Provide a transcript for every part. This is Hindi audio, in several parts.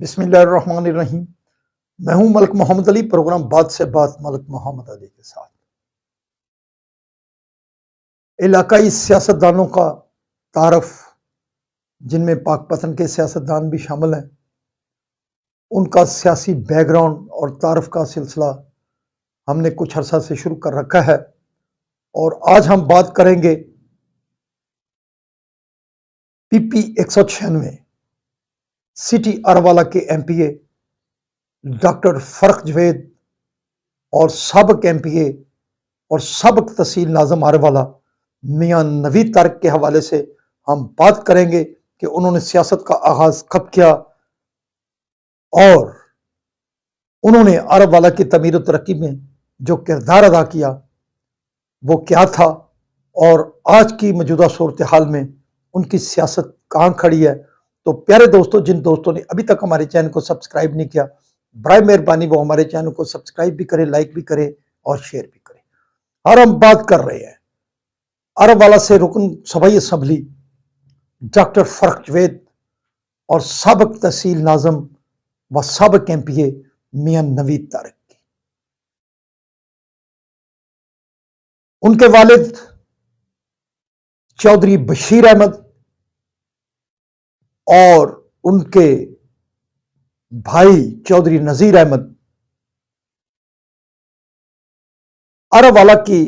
बिस्मिल्लाहिर्रहमानिर्रहीम। मैं हूं मलिक मोहम्मद अली। प्रोग्राम बात से बात मलिक मोहम्मद अली के साथ। इलाकाई सियासतदानों का तारफ, जिनमें पाकपतन के सियासतदान भी शामिल हैं, उनका सियासी बैकग्राउंड और तारफ का सिलसिला हमने कुछ अर्सा से शुरू कर रखा है और आज हम बात करेंगे PP 196 सिटी अरवाला के MPA डॉक्टर फर्क जवेद और साबिक MPA और साबिक तहसील नाज़िम अरवाला मियां नवीद तारिक के हवाले से हम बात करेंगे कि उन्होंने सियासत का आगाज कब किया और उन्होंने अरवाला की तमीर और तरक्की में जो किरदार अदा किया वो क्या था और आज की मौजूदा सूरत हाल में उनकी सियासत कहाँ खड़ी है। तो प्यारे दोस्तों, जिन दोस्तों ने अभी तक हमारे चैनल को सब्सक्राइब नहीं किया, बराए मेहरबानी वो हमारे चैनल को सब्सक्राइब भी करें, लाइक भी करें और शेयर भी करें। और हम बात कर रहे हैं अरवाला से रुकन सूबाई असम्बली डॉक्टर फर्क जवेद और साबिक तहसील नाज़िम व साबिक MPA मियां नवीद तारिक की। उनके वालिद चौधरी बशीर अहमद और उनके भाई चौधरी नजीर अहमद अरवाला की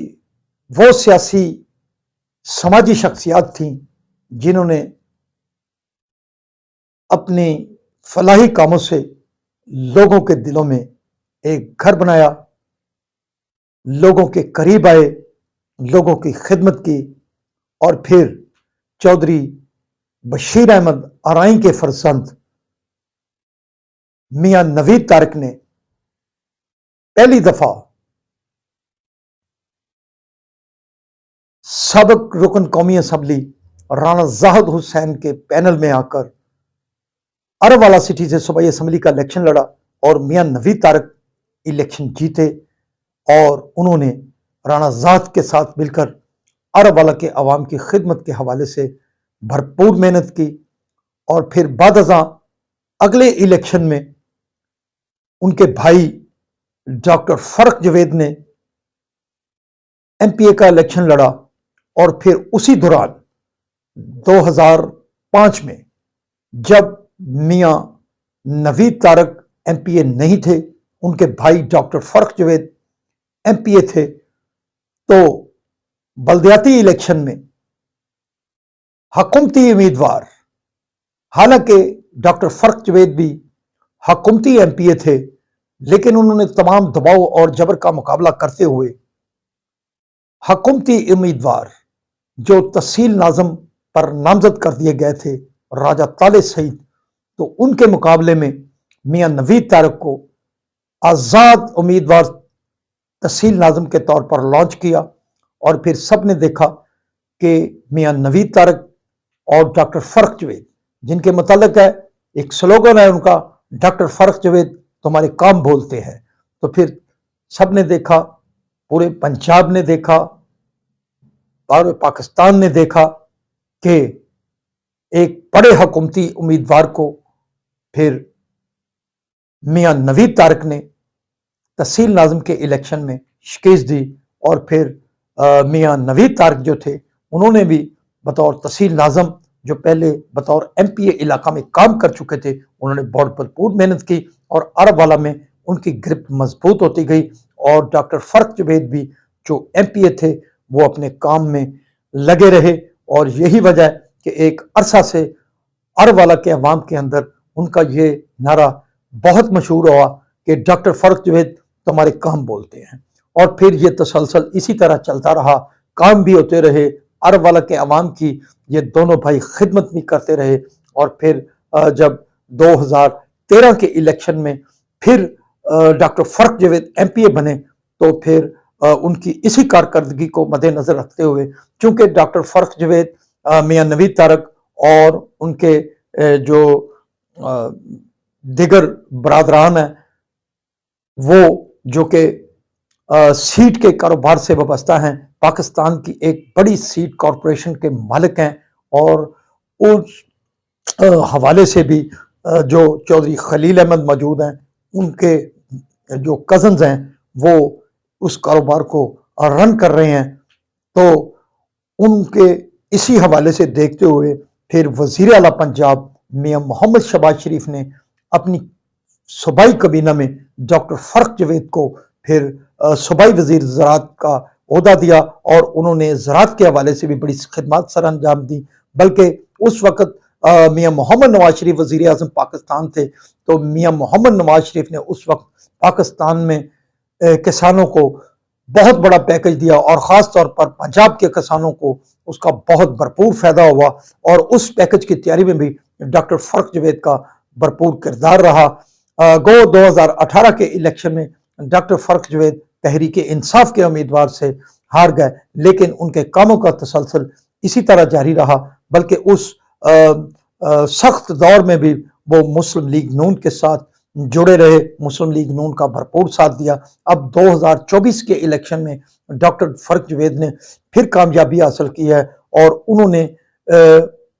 वो सियासी समाजी शख्सियात थीं जिन्होंने अपनी फलाही कामों से लोगों के दिलों में एक घर बनाया, लोगों के करीब आए, लोगों की खिदमत की और फिर चौधरी बशीर अहमद अराई के फरजंद मियां नवीद तारिक ने पहली दफा साबिक रुकन कौमी असम्बली राना जाहिद हुसैन के पैनल में आकर अरवाला सिटी से सूबाई असम्बली का इलेक्शन लड़ा और मियां नवीद तारिक इलेक्शन जीते और उन्होंने राना जाहिद के साथ मिलकर अरवाला के अवाम की खिदमत के हवाले से भरपूर मेहनत की और फिर बाद अगले इलेक्शन में उनके भाई डॉक्टर फर्क जवेद ने MPA का इलेक्शन लड़ा और फिर उसी दौरान 2005 में जब मियां नवीद तारिक MPA नहीं थे, उनके भाई डॉक्टर फर्क जवेद MPA थे, तो बल्दियाती इलेक्शन में हुकूमती उम्मीदवार, हालांकि डॉक्टर फर्क जवेद भी हुकूमती MPA थे, लेकिन उन्होंने तमाम दबाव और जबर का मुकाबला करते हुए हुकूमती उम्मीदवार जो तहसील नाज़िम पर नामजद कर दिए गए थे राजा ताले सईद, तो उनके मुकाबले में मियां नवीद तारिक को आज़ाद उम्मीदवार तहसील नाज़िम के तौर पर लॉन्च किया और फिर सब ने देखा कि मियां नवीद तारिक और डॉक्टर फर्क जवेद, जिनके मुतालिक है एक स्लोगन है उनका, डॉक्टर फर्क जवेद तुम्हारे काम बोलते हैं, तो फिर सब ने देखा, पूरे पंजाब ने देखा, पूरे पाकिस्तान ने देखा कि एक बड़े हुकूमती उम्मीदवार को फिर मियां नवीद तारिक ने तहसील नाज़िम के इलेक्शन में शिकस्त दी और फिर मियां नवीद तारिक जो थे उन्होंने भी बतौर तहसील नाज़िम, जो पहले बतौर MPA इलाका में काम कर चुके थे, उन्होंने बहुत भरपूर मेहनत की और अरवाला में उनकी ग्रिप मजबूत होती गई और डॉक्टर फर्क जवेद भी जो MPA थे वो अपने काम में लगे रहे और यही वजह है कि एक अरसा से अरवाला के अवाम के अंदर उनका ये नारा बहुत मशहूर हुआ कि डॉक्टर फर्क जवेद तुम्हारे काम बोलते हैं। और फिर ये तसलसल इसी तरह चलता रहा, काम भी होते रहे, अरवाला के अवाम की ये दोनों भाई खिदमत भी करते रहे और फिर जब 2013 के इलेक्शन में फिर डॉक्टर फर्क जवेद MPA बने तो फिर उनकी इसी कारकर्दगी को मद्देनजर रखते हुए, चूंकि डॉक्टर फर्क जवेद मियां नवीद तारिक और उनके जो दिगर बरादरान हैं वो जो कि सीट के कारोबार से वाबस्ता हैं, पाकिस्तान की एक बड़ी सीट कॉरपोरेशन के मालिक हैं और उस हवाले से भी जो चौधरी खलील अहमद मौजूद हैं, उनके जो कज़न्स हैं वो उस कारोबार को रन कर रहे हैं। तो उनके इसी हवाले से देखते हुए फिर वज़ीर आला पंजाब मियां मोहम्मद शहबाज शरीफ ने अपनी सूबाई कबीना में डॉक्टर फ़र्क जवेद को फिर सूबाई वज़ीर ज़राअत का ओहदा दिया और उन्होंने ज़राअत के हवाले से भी बड़ी खिदमत सर अंजाम दी। बल्कि उस वक़्त मियां मोहम्मद नवाज शरीफ वज़ीर आज़म पाकिस्तान थे, तो मियां मोहम्मद नवाज शरीफ ने उस वक्त पाकिस्तान में किसानों को बहुत बड़ा पैकेज दिया और ख़ास तौर पर पंजाब के किसानों को उसका बहुत भरपूर फ़ायदा हुआ और उस पैकेज की तैयारी में भी डॉक्टर फ़र्क जवेद का भरपूर किरदार रहा। गो 2018 के इलेक्शन में डॉक्टर फ़र्क जवेद तहरीक इंसाफ के उम्मीदवार से हार गए, लेकिन उनके कामों का तसलसल इसी तरह जारी रहा। बल्कि उस सख्त दौर में भी वो मुस्लिम लीग नून के साथ जुड़े रहे, मुस्लिम लीग नून का भरपूर साथ दिया। अब 2024 के इलेक्शन में डॉक्टर फ़र्क जवेद ने फिर कामयाबी हासिल की है और उन्होंने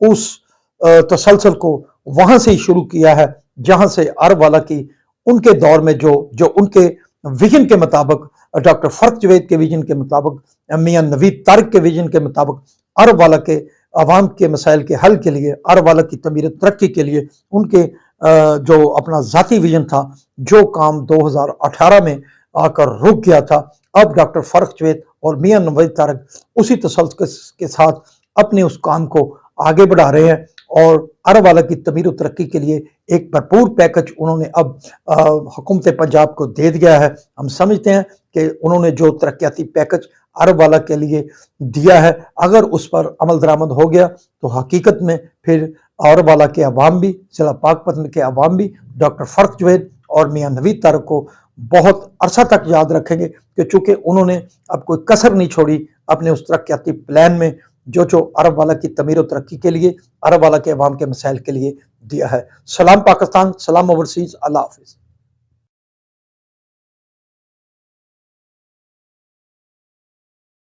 उस तसलसल को वहां से ही शुरू किया है जहां से अरब वाला की उनके दौर में जो उनके विजन के मुताबिक, डॉक्टर फ़र्क जवेद के विजन के मुताबिक, मियां नवीद तारिक के विजन के मुताबिक अरब वाला के अवाम के मसाइल के हल के लिए, अरब वाला की तमीर तरक्की के लिए उनके जो अपना ज़ाती विजन था, जो काम 2018 में आकर रुक गया था, अब डॉक्टर फ़र्क जवेद और मियां नवीद तारिक उसी तसल्सल के साथ अपने उस काम को आगे बढ़ा रहे हैं और अरब वाला की तमीर तरक्की के लिए एक भरपूर पैकेज उन्होंने अब हुकूमत पंजाब को दे दिया है। हम समझते हैं कि उन्होंने जो तरक्याती पैकेज अरब वाला के लिए दिया है, अगर उस पर अमल दरामद हो गया तो हकीकत में फिर अरब वाला के अवाम भी, जिला पाकपतन के अवाम भी डॉक्टर फ़र्क जवेद और मियां नवीद तारिक को बहुत अरसा तक याद रखेंगे कि चूंकि उन्होंने अब कोई कसर नहीं छोड़ी अपने उस तरक्याती प्लान में जो अरब वाला की तमीर और तरक्की के लिए, अरब वाला के अवाम के मसाइल के लिए दिया है। सलाम पाकिस्तान, सलाम ओवरसीज, अल्लाह हाफिज़।